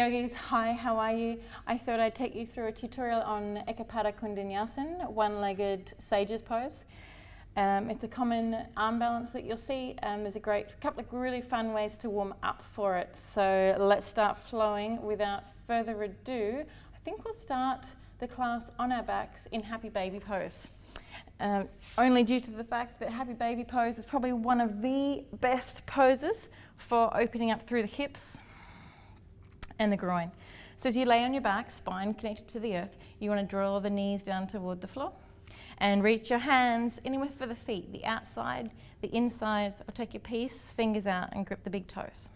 Yogis, hi, how are you? I thought I'd take you through a tutorial on Koundinyanasana, one-legged sage's pose. It's a common arm balance that you'll see. There's a couple of really fun ways to warm up for it. So let's start flowing. Without further ado, I think we'll start the class on our backs in happy baby pose. Only due to the fact that happy baby pose is probably one of the best poses for opening up through the hips and the groin. So as you lay on your back, spine connected to the earth, you want to draw the knees down toward the floor and reach your hands anywhere for the feet, the outside, the insides, or take your peace, fingers out and grip the big toes.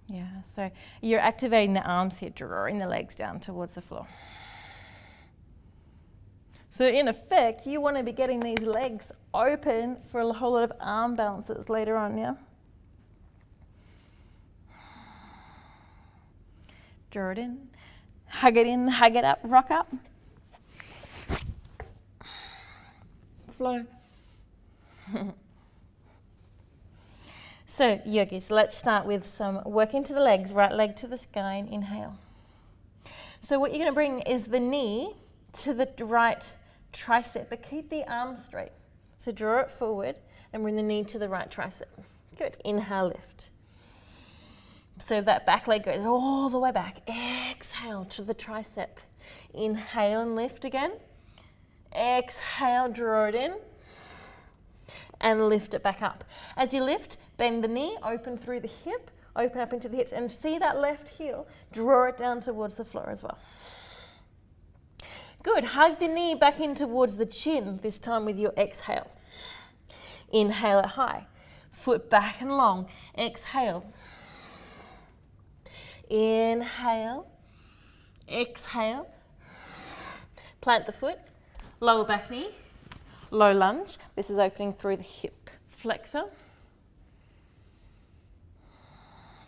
Yeah, so you're activating the arms here, drawing the legs down towards the floor. So in effect, you want to be getting these legs open for a whole lot of arm balances later on, yeah? Draw it in, hug it up, rock up. Flow. So yogis, let's start with some work into the legs, right leg to the sky and inhale. So what you're going to bring is the knee to the right tricep, but keep the arm straight. So draw it forward and bring the knee to the right tricep. Good. Inhale, lift. So that back leg goes all the way back. Exhale to the tricep. Inhale and lift again. Exhale, draw it in. And lift it back up. As you lift, bend the knee, open through the hip, open up into the hips, and see that left heel, draw it down towards the floor as well. Good, hug the knee back in towards the chin, this time with your exhales. Inhale it high, foot back and long, exhale. Inhale, exhale, plant the foot, lower back knee, low lunge. This is opening through the hip flexor.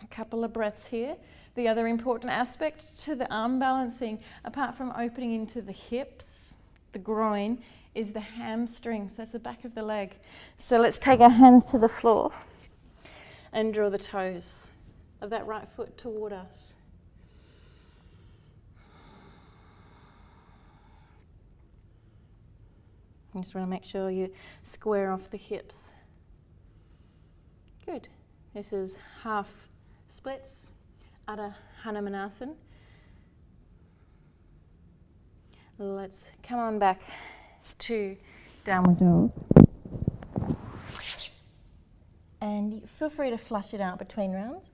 A couple of breaths here. The other important aspect to the arm balancing, apart from opening into the hips, the groin, is the hamstrings. That's the back of the leg. So let's take our hands to the floor and draw the toes of that right foot toward us. You just want to make sure you square off the hips. Good. This is half splits. Adha Hanumanasana. Let's come on back to downward dog. And feel free to flush it out between rounds.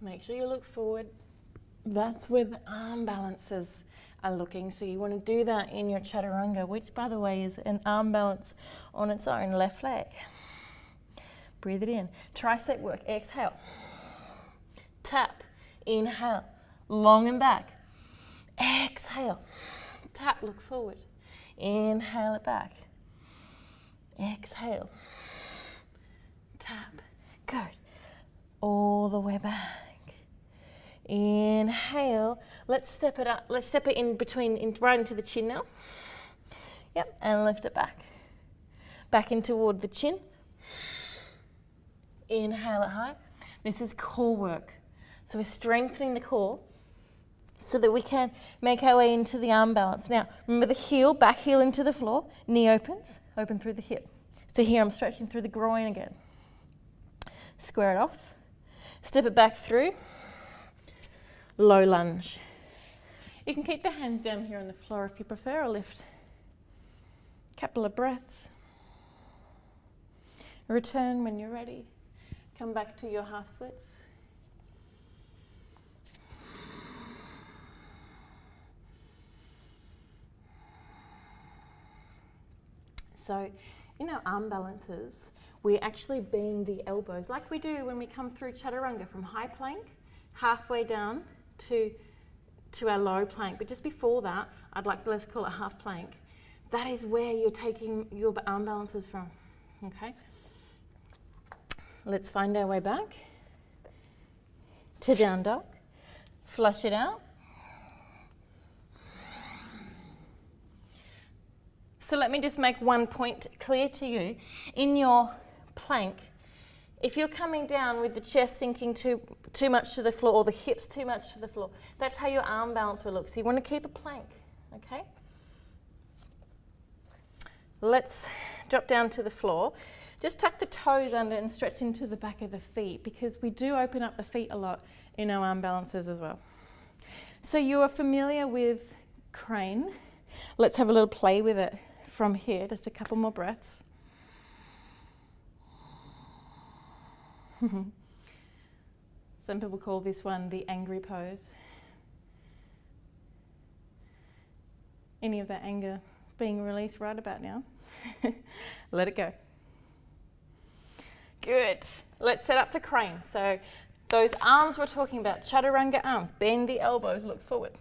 Make sure you look forward. That's where the arm balances are looking. So you want to do that in your chaturanga, which by the way is an arm balance on its own, left leg. Breathe it in. Tricep work, exhale. Tap, inhale, long and back. Exhale, tap, look forward. Inhale it back. Exhale, tap. Good. All the way back. Inhale. Let's step it up. Let's step it in between, right into the chin now. Yep, and lift it back. Back in toward the chin. Inhale it high. This is core work. So we're strengthening the core so that we can make our way into the arm balance. Now, remember the heel, back heel into the floor, knee opens, open through the hip. So here I'm stretching through the groin again. Square it off, step it back through, low lunge. You can keep the hands down here on the floor if you prefer, or lift. Couple of breaths. Return when you're ready. Come back to your half splits. So in our arm balances, we actually bend the elbows like we do when we come through chaturanga, from high plank, halfway down to our low plank. But just before that, I'd like to, let's call it half plank. That is where you're taking your arm balances from, okay? Let's find our way back to down dog. Flush it out. So let me just make one point clear to you. In your plank, If you're coming down with the chest sinking too much to the floor or the hips too much to the floor, that's how your arm balance will look. So you want to keep a plank, okay? Let's drop down to the floor. Just tuck the toes under and stretch into the back of the feet, because we do open up the feet a lot in our arm balances as well. So you are familiar with crane. Let's have a little play with it from here, just a couple more breaths. Some people call this one the angry pose. Any of that anger being released right about now? Let it go. Good. Let's set up for crane. So those arms we're talking about, chaturanga arms, bend the elbows, look forward.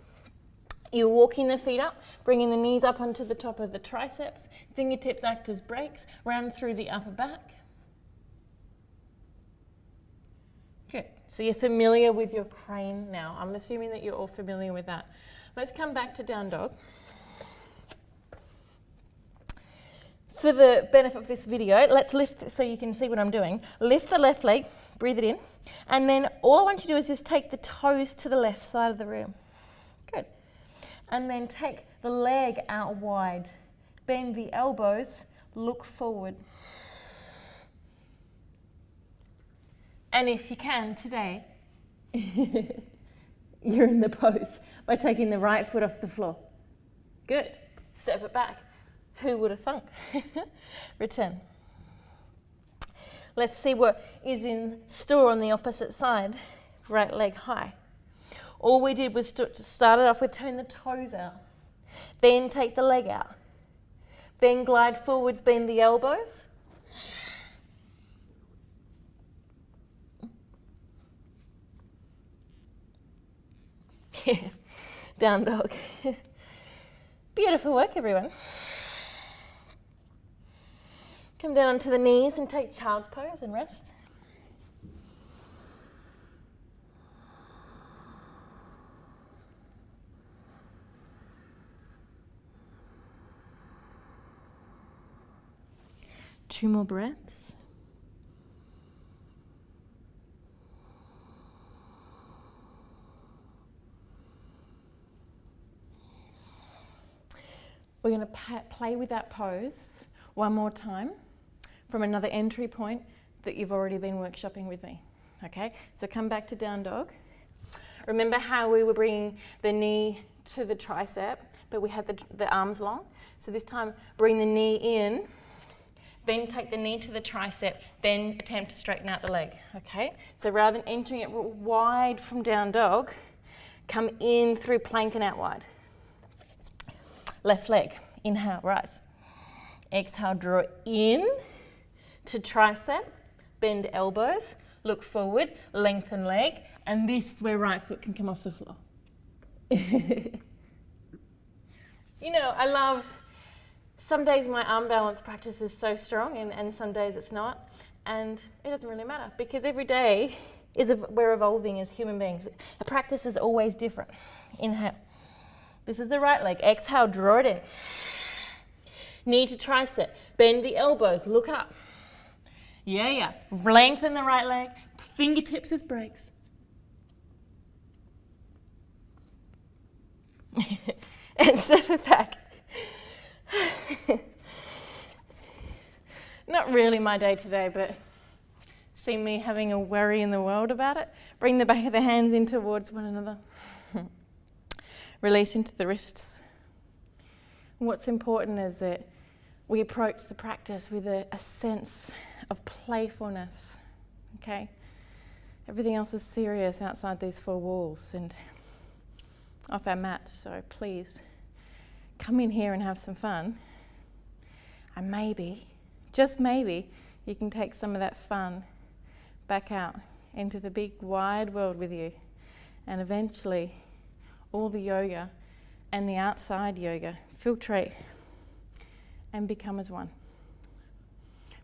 You're walking the feet up, bringing the knees up onto the top of the triceps, fingertips act as brakes, round through the upper back. Good. So you're familiar with your crane now. I'm assuming that you're all familiar with that. Let's come back to down dog. For the benefit of this video, let's lift so you can see what I'm doing. Lift the left leg, breathe it in, and then all I want you to do is just take the toes to the left side of the room. Good. And then take the leg out wide. Bend the elbows, look forward. And if you can today, you're in the pose by taking the right foot off the floor. Good. Step it back. Who would have thunk? Return. Let's see what is in store on the opposite side. Right leg high. All we did was start it off with turn the toes out. Then take the leg out. Then glide forwards, bend the elbows. Down dog. Beautiful work, everyone. Come down onto the knees and take child's pose and rest. Two more breaths. We're going to play with that pose one more time from another entry point that you've already been workshopping with me. Okay, so come back to down dog. Remember how we were bringing the knee to the tricep, but we had the arms long? So this time, bring the knee in, then take the knee to the tricep, then attempt to straighten out the leg, okay? So rather than entering it wide from down dog, come in through plank and out wide. Left leg, inhale, rise. Exhale, draw in to tricep, bend elbows, look forward, lengthen leg, and this is where right foot can come off the floor. You know, I love, some days my arm balance practice is so strong and some days it's not, and it doesn't really matter because every day we're evolving as human beings. The practice is always different. Inhale. This is the right leg. Exhale, draw it in. Knee to tricep. Bend the elbows, look up. Yeah. Lengthen the right leg. Fingertips as brakes. And step it back. Not really my day today, but see me having a worry in the world about it. Bring the back of the hands in towards one another. Release into the wrists. What's important is that we approach the practice with a sense of playfulness, okay? Everything else is serious outside these four walls and off our mats, so please come in here and have some fun. And maybe, just maybe, you can take some of that fun back out into the big wide world with you, and eventually all the yoga and the outside yoga filtrate and become as one.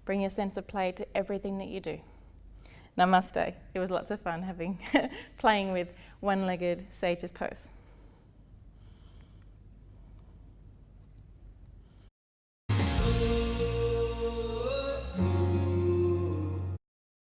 Bring your sense of play to everything that you do. Namaste. It was lots of fun playing with one-legged sage's pose.